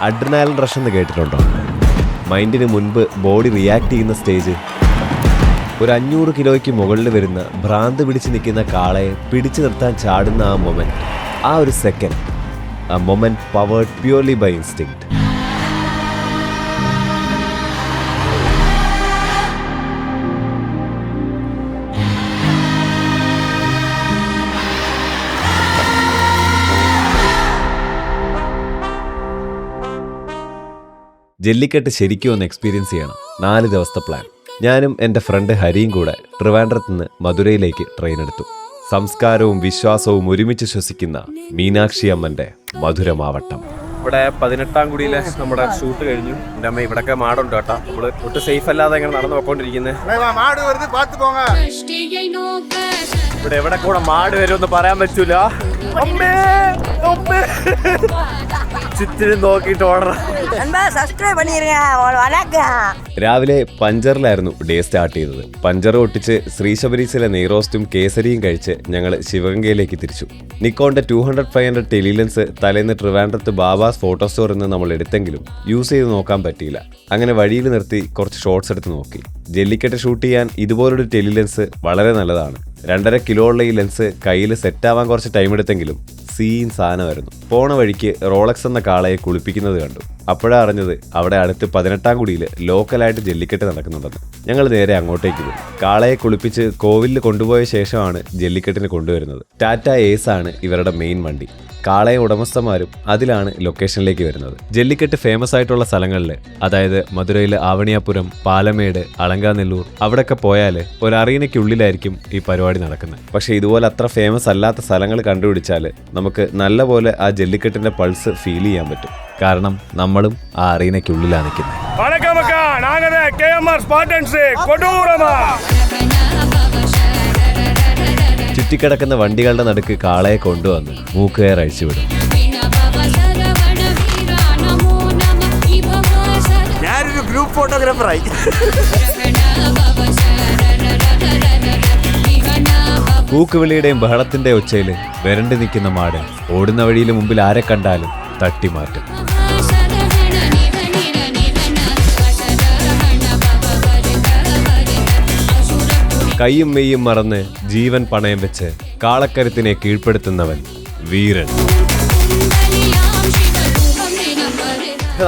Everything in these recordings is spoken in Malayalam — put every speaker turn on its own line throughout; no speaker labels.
അഡ്രിനാലിൻ റഷ് എന്ന് കേട്ടിട്ടുണ്ടോ? മൈൻഡിന് മുൻപ് ബോഡി റിയാക്ട് ചെയ്യുന്ന സ്റ്റേജ്. ഒരു 500 കിലോയ്ക്ക് മുകളിൽ വരുന്ന ഭ്രാന്ത് പിടിച്ച് നിൽക്കുന്ന കാളയെ പിടിച്ചു നിർത്താൻ ചാടുന്ന ആ മൊമെന്റ്, ആ ഒരു സെക്കൻഡ്, ആ moment powered purely by instinct. Jallikattu ശരിക്കും ഒന്ന് എക്സ്പീരിയൻസ് ചെയ്യണം. 4 ദിവസത്തെ പ്ലാൻ. ഞാനും എൻ്റെ ഫ്രണ്ട് ഹരിയും കൂടെ ട്രിവാൻഡ്രത്ത് നിന്ന് മധുരയിലേക്ക് ട്രെയിൻ എടുത്തു. സംസ്കാരവും വിശ്വാസവും ഒരുമിച്ച് ശ്വസിക്കുന്ന മീനാക്ഷി അമ്മൻ്റെ മധുരമാവട്ടം.
ഇവിടെ 18-ാം കുടിയിലെ നമ്മുടെ ഷൂട്ട് കഴിഞ്ഞു. എൻ്റെ അമ്മ ഇവിടെയൊക്കെ മാടുണ്ട് കേട്ടോ. നമ്മൾ ഒട്ടും സേഫ് അല്ലാതെ ഇങ്ങനെ നടന്നു പോയിക്കൊണ്ടിരിക്കുന്നത്. ഇവിടെ എവിടെ കൂടെ മാട് വരുമെന്ന് പറയാൻ പറ്റൂല. ചുറ്റിനും നോക്കിയിട്ട് ഓടണം.
രാവിലെ പഞ്ചറിലായിരുന്നു ഡേ സ്റ്റാർട്ട് ചെയ്തത്. പഞ്ചർ ഒട്ടിച്ച് ശ്രീശബരീസിലെ നെയ്റോസ്റ്റും കേസരിയും കഴിച്ച് ഞങ്ങൾ ശിവഗംഗയിലേക്ക് തിരിച്ചു. നിക്കോണിന്റെ 200-500 ടെലിലെൻസ് തലേന്ന് ട്രിവാൻഡ്രത്ത് ബാബാസ് ഫോട്ടോ സ്റ്റോറിൽ നിന്ന് നമ്മൾ എടുത്തെങ്കിലും യൂസ് ചെയ്ത് നോക്കാൻ പറ്റിയില്ല. അങ്ങനെ വഴിയിൽ നിർത്തി കുറച്ച് ഷോട്ട്സ് എടുത്ത് നോക്കി. ജല്ലിക്കെട്ട് ഷൂട്ട് ചെയ്യാൻ ഇതുപോലൊരു ടെലിലെൻസ് വളരെ നല്ലതാണ്. 2.5 കിലോ ഉള്ള ഈ ലെൻസ് കയ്യിൽ സെറ്റാവാൻ കുറച്ച് ടൈം എടുത്തെങ്കിലും സീൻ സാധനമായിരുന്നു. പോണ വഴിക്ക് റോളക്സ് എന്ന കാളയെ കുളിപ്പിക്കുന്നത് കണ്ടു. അപ്പോഴാണ് അറിഞ്ഞത് അവിടെ അടുത്ത് 18-ാം കുടിയിൽ ലോക്കലായിട്ട് ജല്ലിക്കെട്ട് നടക്കുന്നുണ്ടെന്ന്. ഞങ്ങൾ നേരെ അങ്ങോട്ടേക്ക് പോയി. കാളയെ കുളിപ്പിച്ച് കോവിലിൽ കൊണ്ടുപോയ ശേഷമാണ് ജല്ലിക്കെട്ടിന് കൊണ്ടുവരുന്നത്. ടാറ്റ ഏസ് ആണ് ഇവരുടെ മെയിൻ വണ്ടി. കാളയെ ഉടമസ്ഥന്മാരും അതിലാണ് ലൊക്കേഷനിലേക്ക് വരുന്നത്. ജല്ലിക്കെട്ട് ഫേമസ് ആയിട്ടുള്ള സ്ഥലങ്ങളിൽ, അതായത് മധുരയിലെ ആവണിയാപുരം, പാലമേട്, അലങ്കാനെല്ലൂർ, അവിടെയൊക്കെ പോയാൽ ഒരു അറീനയ്ക്കുള്ളിലായിരിക്കും ഈ പരിപാടി നടക്കുന്നത്. പക്ഷേ ഇതുപോലെ അത്ര ഫേമസ് അല്ലാത്ത സ്ഥലങ്ങൾ കണ്ടുപിടിച്ചാൽ നമുക്ക് നല്ലപോലെ ആ ജല്ലിക്കെട്ടിന്റെ പൾസ് ഫീൽ ചെയ്യാൻ പറ്റും. കാരണം നമ്മളും ആ അറീനയ്ക്കുള്ളിലാണ് നിൽക്കുന്നത്. ചുറ്റിക്കിടക്കുന്ന വണ്ടികളുടെ നടുക്ക് കാളയെ കൊണ്ടുവന്ന് മൂക്കുകയർ അഴിച്ചുവിടും.
ഞാനൊരു ഗ്രൂപ്പ് ഫോട്ടോഗ്രാഫറായി.
കൂക്കുവിളിയുടെയും ബഹളത്തിന്റെ ഒച്ചയിൽ വരണ്ടു നിൽക്കുന്ന മാട് ഓടുന്ന വഴിയിൽ മുമ്പിൽ ആരെ കണ്ടാലും തട്ടിമാറ്റും. കയ്യും മെയ്യും മറന്ന് ജീവൻ പണയം വെച്ച് കാളക്കരുത്തിനെ കീഴ്പ്പെടുത്തുന്നവൻ വീരൻ.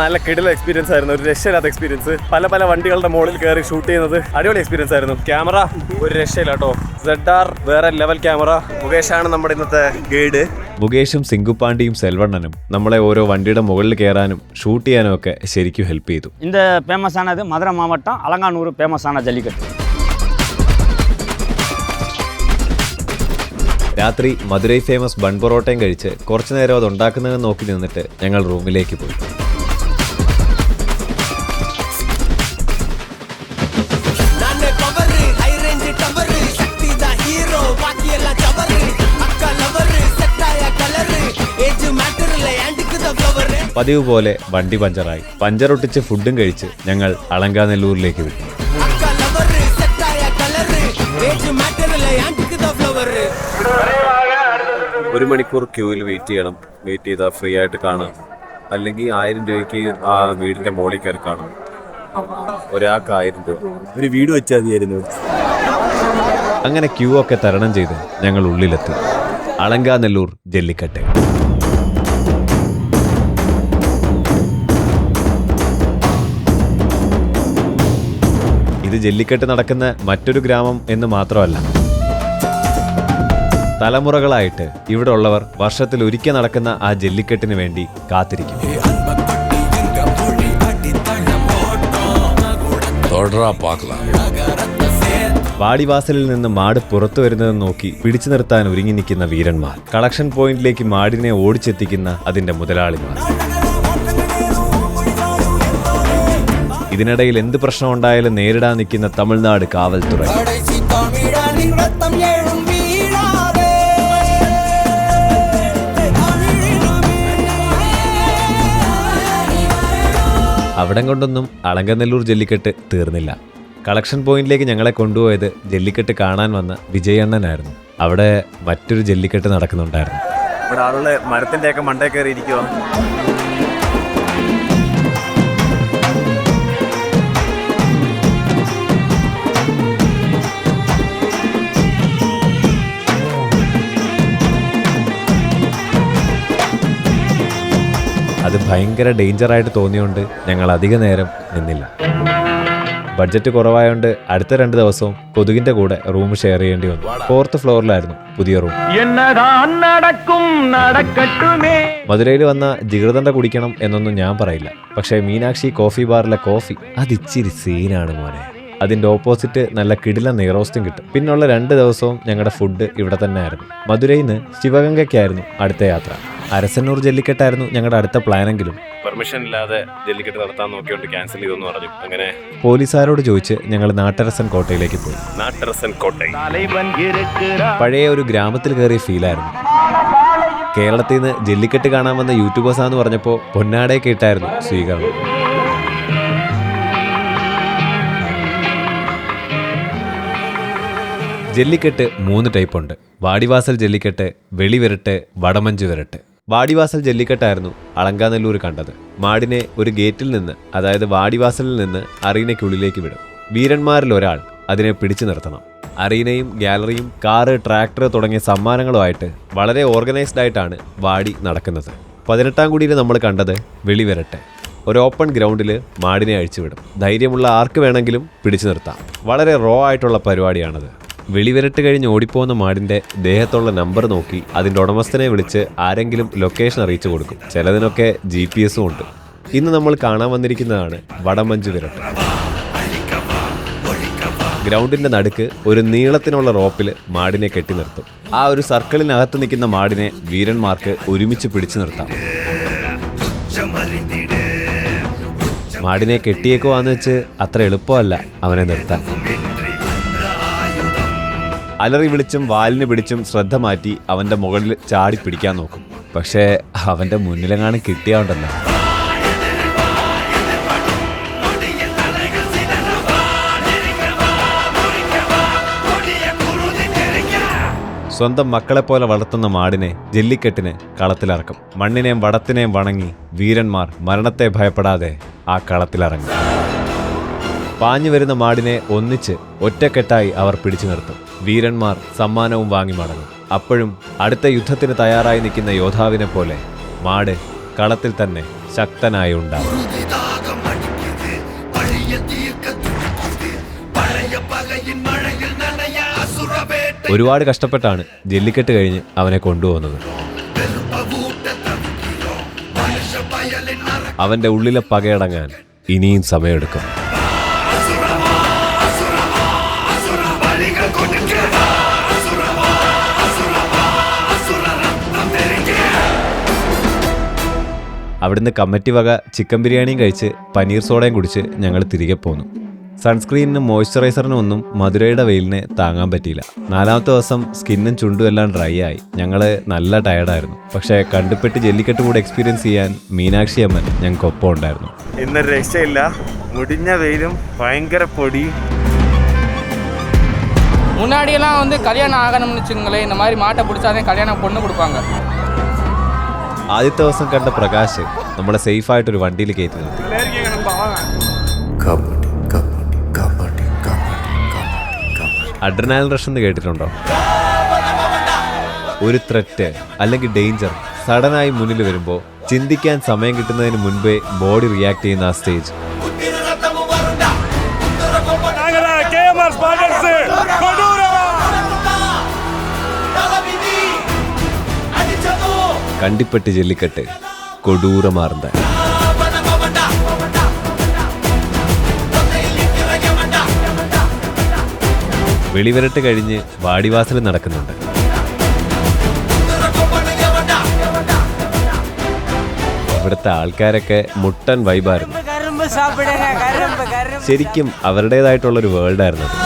നല്ല കിടില എക്സ്പീരിയൻസ് ആയിരുന്നു. ഒരു രക്ഷയില്ലാത്ത എക്സ്പീരിയൻസ്. പല വണ്ടികളുടെ മുകളിൽ കയറി ഷൂട്ട് ചെയ്യുന്നത് അടിപൊളി എക്സ്പീരിയൻസ് ആയിരുന്നു. ക്യാമറ ഒരു രക്ഷയില്ല കേട്ടോ. ZR വേറെ ലെവൽ ക്യാമറ. മുകേഷാണ് നമ്മുടെ ഇന്നത്തെ ഗൈഡ്.
മുകേഷും സിംഗുപാണ്ടിയും സെൽവണ്ണനും നമ്മളെ ഓരോ വണ്ടിയുടെ മുകളിൽ കയറാനും ഷൂട്ട് ചെയ്യാനും ഒക്കെ ശരിക്കും ഹെൽപ്പ് ചെയ്തു.
இந்த ஃபேமஸானது மதுரை மாவட்டம் அலங்காநூறு ஃபேமஸான ஜல்லிக்கட்டு.
രാത്രി മധുരൈ ഫേമസ് ബൺ പൊറോട്ടയും കഴിച്ച് കുറച്ചു നേരം അത് ഉണ്ടാക്കുന്നത് നോക്കി നിന്നിട്ട് ഞങ്ങൾ റൂമിലേക്ക് പോയി. പതിവ് പോലെ വണ്ടി പഞ്ചറായി. പഞ്ചറൊട്ടിച്ച് ഫുഡും കഴിച്ച് ഞങ്ങൾ അലങ്കാനെല്ലൂരിലേക്ക് വിട്ടു.
ഒരു മണിക്കൂർ ക്യൂവിൽ വെയിറ്റ് ചെയ്യണം. വെയിറ്റ് ചെയ്താൽ ഫ്രീ ആയിട്ട് കാണാം. അല്ലെങ്കിൽ 1000 രൂപയ്ക്ക് ആ വീടിന്റെ മോളിൽ കയറി കാണാം. ഒരാൾക്ക് 1000 രൂപ. ഒരു വീട് വെച്ചാൽ മതിയായിരുന്നു.
അങ്ങനെ ക്യൂ ഒക്കെ തരണം ചെയ്ത് ഞങ്ങൾ ഉള്ളിലെത്തി. അലങ്കാനെല്ലൂർ ജല്ലിക്കെട്ട്. ഇത് ജല്ലിക്കെട്ട് നടക്കുന്ന മറ്റൊരു ഗ്രാമം എന്ന് മാത്രമല്ല, തലമുറകളായിട്ട് ഇവിടെ ഉള്ളവർ വർഷത്തിൽ ഒരിക്കൽ നടക്കുന്ന ആ ജല്ലിക്കെട്ടിന് വേണ്ടി കാത്തിരിക്കും. വാടിവാസലിൽ നിന്ന് മാട് പുറത്തു വരുന്നതെന്ന് നോക്കി പിടിച്ചു നിർത്താൻ ഒരുങ്ങി നിൽക്കുന്ന വീരന്മാർ, കളക്ഷൻ പോയിന്റിലേക്ക് മാടിനെ ഓടിച്ചെത്തിക്കുന്ന അതിന്റെ മുതലാളിമാർ. ഇതിനിടയിൽ എന്ത് പ്രശ്നം ഉണ്ടായാലും നേരിടാൻ നിൽക്കുന്ന തമിഴ്നാട് കാവൽത്തുറ. അവിടം കൊണ്ടൊന്നും അലങ്കാനെല്ലൂർ ജല്ലിക്കെട്ട് തീർന്നില്ല. കളക്ഷൻ പോയിന്റിലേക്ക് ഞങ്ങളെ കൊണ്ടുപോയത് ജല്ലിക്കെട്ട് കാണാൻ വന്ന വിജയണ്ണനായിരുന്നു. അവിടെ മറ്റൊരു ജല്ലിക്കെട്ട് നടക്കുന്നുണ്ടായിരുന്നു.
ഇവിടെ ആളുകൾ മരത്തിൻ്റെയൊക്കെ മണ്ടേ കയറി ഇരിക്കുക.
അത് ഭയങ്കര ഡേഞ്ചറായിട്ട് തോന്നിയോണ്ട് ഞങ്ങൾ അധിക നേരം നിന്നില്ല. ബഡ്ജറ്റ് കുറവായോണ്ട് അടുത്ത 2 ദിവസവും കൊതുകിന്റെ കൂടെ റൂം ഷെയർ ചെയ്യേണ്ടി വന്നു. 4th ഫ്ലോറിലായിരുന്നു പുതിയ റൂം. മധുരയിൽ വന്ന ജിഗർദണ്ഡ കുടിക്കണം എന്നൊന്നും ഞാൻ പറയില്ല. പക്ഷേ മീനാക്ഷി കോഫി ബാറിലെ കോഫി അതിച്ചിരി സീനാണ് മോനെ. അതിന്റെ ഓപ്പോസിറ്റ് നല്ല കിടില നെയ്റോസ്റ്റും കിട്ടും. പിന്നുള്ള 2 ദിവസവും ഞങ്ങളുടെ ഫുഡ് ഇവിടെ തന്നെ ആയിരുന്നു. മധുരയിൽ നിന്ന് ശിവഗംഗയ്ക്കായിരുന്നു അടുത്ത യാത്ര. അരസന്നൂർ ജല്ലിക്കെട്ടായിരുന്നു ഞങ്ങളുടെ അടുത്ത പ്ലാനെങ്കിലും
പെർമിഷൻ ഇല്ലാതെ ജല്ലിക്കെട്ട് നടത്താൻ നോക്കിയോണ്ട് ക്യാൻസൽ ചെയ്തെന്ന് പറഞ്ഞു. അങ്ങനെ
പോലീസുകാരോട് ചോദിച്ച് ഞങ്ങൾ നാട്ടരസൻ കോട്ടയിലേക്ക് പോയി.
നാട്ടരസൻ കോട്ടை
പഴയ ഒരു ഗ്രാമത്തിൽ കയറിയ ഫീലായിരുന്നു. കേരളത്തിൽ നിന്ന് ജല്ലിക്കെട്ട് കാണാൻ വന്ന യൂട്യൂബേഴ്സാന്ന് പറഞ്ഞപ്പോൾ പൊന്നാടയൊക്കെ ഇട്ടായിരുന്നു സ്വീകരണം. ജല്ലിക്കെട്ട് 3 ടൈപ്പ് ഉണ്ട്. വാടിവാസൽ ജല്ലിക്കെട്ട്, വെളിവിരട്ട്, വടമഞ്ച് വിരട്ട്. വാടിവാസൽ ജല്ലിക്കെട്ടായിരുന്നു അളങ്കാനല്ലൂർ കണ്ടത്. മാടിനെ ഒരു ഗേറ്റിൽ നിന്ന്, അതായത് വാടിവാസലിൽ നിന്ന് അറീനയ്ക്കുള്ളിലേക്ക് വിടും. വീരന്മാരിൽ ഒരാൾ അതിനെ പിടിച്ചു നിർത്തണം. അറീനയും ഗാലറിയും കാറ്, ട്രാക്ടർ തുടങ്ങിയ സമ്മാനങ്ങളുമായിട്ട് വളരെ ഓർഗനൈസ്ഡ് ആയിട്ടാണ് വാടി നടക്കുന്നത്. 18ാം കുടിയിൽ നമ്മൾ കണ്ടത് വെളിവിരട്ട്. ഒരു ഓപ്പൺ ഗ്രൗണ്ടിൽ മാടിനെ അഴിച്ചുവിടും. ധൈര്യമുള്ള ആർക്ക് വേണമെങ്കിലും പിടിച്ചു നിർത്താം. വളരെ റോ ആയിട്ടുള്ള പരിപാടിയാണത്. വെളിവിരട്ട് കഴിഞ്ഞ് ഓടിപ്പോകുന്ന മാടിൻ്റെ ദേഹത്തുള്ള നമ്പർ നോക്കി അതിൻ്റെ ഉടമസ്ഥനെ വിളിച്ച് ആരെങ്കിലും ലൊക്കേഷൻ അറിയിച്ചു കൊടുക്കും. ചിലതിനൊക്കെ GPS ഉണ്ട്. ഇന്ന് നമ്മൾ കാണാൻ വന്നിരിക്കുന്നതാണ് വടമഞ്ച് വിരട്ട്. ഗ്രൗണ്ടിൻ്റെ നടുക്ക് ഒരു നീളത്തിനുള്ള റോപ്പിൽ മാടിനെ കെട്ടി നിർത്തും. ആ ഒരു സർക്കിളിനകത്ത് നിൽക്കുന്ന മാടിനെ വീരന്മാർക്ക് ഒരുമിച്ച് പിടിച്ചു നിർത്താം. മാടിനെ കെട്ടിയേക്കുവാന്ന് വെച്ച് അത്ര എളുപ്പമല്ല അവനെ നിർത്താൻ. അലറി വിളിച്ചും വാലിന് പിടിച്ചും ശ്രദ്ധ മാറ്റി അവൻ്റെ മുകളിൽ ചാടി പിടിക്കാൻ നോക്കും. പക്ഷേ അവൻ്റെ മുന്നിലെങ്ങാനും കിട്ടിയാണ്ടല്ലോ. സ്വന്തം മക്കളെപ്പോലെ വളർത്തുന്ന മാടിനെ ജല്ലിക്കെട്ടിന് കളത്തിലിറക്കും. മണ്ണിനെയും വടത്തിനെയും വണങ്ങി വീരന്മാർ മരണത്തെ ഭയപ്പെടാതെ ആ കളത്തിലിറങ്ങും. പാഞ്ഞു വരുന്ന മാടിനെ ഒന്നിച്ച് ഒറ്റക്കെട്ടായി അവർ പിടിച്ചു നിർത്തും. വീരന്മാർ സമ്മാനവും വാങ്ങി മടങ്ങും. അപ്പോഴും അടുത്ത യുദ്ധത്തിന് തയ്യാറായി നിൽക്കുന്ന യോദ്ധാവിനെ പോലെ മാട് കളത്തിൽ തന്നെ ശക്തനായി ഉണ്ടാകും. ഒരുപാട് കഷ്ടപ്പെട്ടാണ് ജല്ലിക്കെട്ട് കഴിഞ്ഞ് അവനെ കൊണ്ടുപോകുന്നത്. അവന്റെ ഉള്ളിലെ പകയടങ്ങാൻ ഇനിയും സമയമെടുക്കും. അവിടുന്ന് കമ്മിറ്റി വക ചിക്കൻ ബിരിയാണിയും കഴിച്ച് പനീർ സോഡയും കുടിച്ച് ഞങ്ങൾ തിരികെ പോന്നു. സൺസ്ക്രീനിനും മോയ്സ്ചറൈസറിനും ഒന്നും മധുരയുടെ വെയിലിനെ താങ്ങാൻ പറ്റിയില്ല. 4ാമത്തെ ദിവസം സ്കിന്നും ചുണ്ടും എല്ലാം ഡ്രൈ ആയി. ഞങ്ങൾ നല്ല ടയർഡായിരുന്നു. പക്ഷേ കണ്ടുപെട്ട് ജല്ലിക്കെട്ട് കൂടെ എക്സ്പീരിയൻസ് ചെയ്യാൻ മീനാക്ഷി അമ്മൻ ഞങ്ങൾക്കൊപ്പം ഉണ്ടായിരുന്നു.
ഇന്നൊരു രക്ഷയില്ല. മുടിഞ്ഞ വെയിലും ഭയങ്കര പൊടി.
முன்னாடியெல்லாம் வந்து கல்யாணம் ஆகணும்னு வச்சுங்களேன், இந்த மாதிரி மாட்டை பிடிச்சாதே கல்யாணம் பொண்ணு கொடுப்பாங்க.
ആദ്യത്തെ ദിവസം കണ്ട പ്രകാശ് നമ്മളെ സേഫായിട്ടൊരു വണ്ടിയിൽ കയറ്റി നിർത്തി. അഡ്രിനാലിൻ റഷ് എന്ന് കേട്ടിട്ടുണ്ടോ? ഒരു ത്രെറ്റ് അല്ലെങ്കിൽ ഡേഞ്ചർ സഡനായി മുന്നിൽ വരുമ്പോൾ ചിന്തിക്കാൻ സമയം കിട്ടുന്നതിന് മുൻപേ ബോഡി റിയാക്ട് ചെയ്യുന്ന ആ സ്റ്റേജ്. കണ്ടിപ്പെട്ട് ജല്ലിക്കെട്ട് കൊടൂരമാർന്ന വെളിവിരട്ട് കഴിഞ്ഞ് വാടിവാസൽ നടക്കുന്നുണ്ട്. ഇവിടുത്തെ ആൾക്കാരൊക്കെ മുട്ടൻ വൈബായിരുന്നു. ശരിക്കും അവരുടേതായിട്ടുള്ളൊരു വേൾഡായിരുന്നു അത്.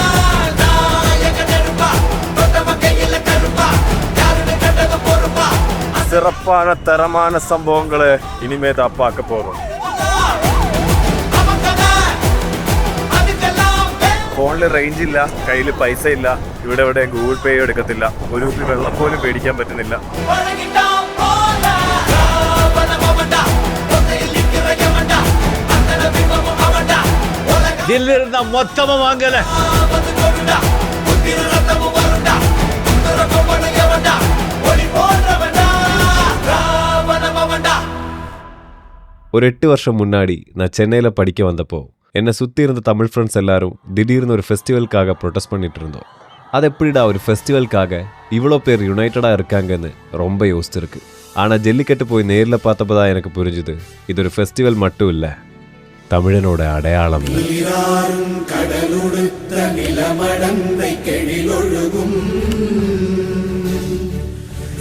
சிறப்பான தரமான சம்பவங்களை இனிமே தான் பார்க்க போறோம். ഫോണിൽ റേഞ്ച് ഇല്ല, കയ്യിൽ പൈസ ഇല്ല, ഇവിടെ ഗൂഗിൾ പേ എടുക്കത്തില്ല, ഒരു കുപ്പി വെള്ളം പോലും പേടിക്കാൻ പറ്റുന്നില്ല.
ദില്ലിരുന്ന മൊത്തം വാങ്ങലേ.
ஒரு 8 வருஷம் முன்னாடி நான் சென்னையில் படிக்க வந்தப்போ என்னை சுற்றி இருந்த தமிழ் ஃப்ரெண்ட்ஸ் எல்லாரும் திடீர்னு ஒரு ஃபெஸ்டிவலுக்காக ப்ரொட்டஸ்ட் பண்ணிட்டு இருந்தோம். அது எப்படிடா ஒரு ஃபெஸ்டிவலுக்காக இவ்வளோ பேர் யுனைட்டடாக இருக்காங்கன்னு ரொம்ப யோசிச்சிருக்கு. ஆனால் ஜல்லிக்கட்டு போய் நேரில் பார்த்தப்போ தான் எனக்கு புரிஞ்சுது, இது ஒரு ஃபெஸ்டிவல் மட்டும் இல்லை, தமிழனோட அடையாளம்.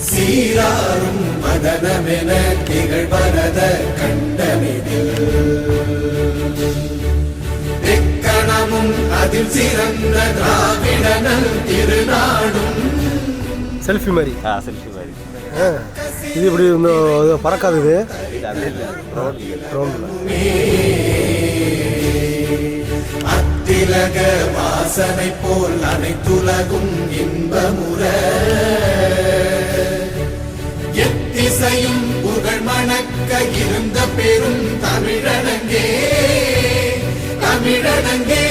சீராரும் மதனமென திகழ்வரத கண்டமிதில் எக்கணமும் அதில் சிறந்த திராவிடனல் திருநாடும்.
செல்ஃபி மாதிரி
செல்ஃபி மாதிரி
இது இப்படி பறக்காது. இது
அத்திலக வாசனை போல் அனைத்துலகும் இன்பமுற எத்திசையும் புகழ் மணக்க இருந்த பெரும் தமிழனங்கே தமிழனங்கே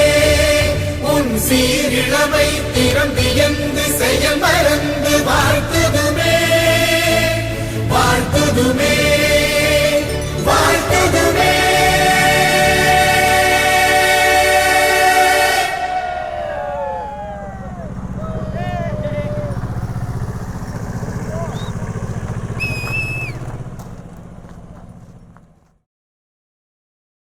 உன் சீரிழமை திறம்பியந்து செயல் மறந்து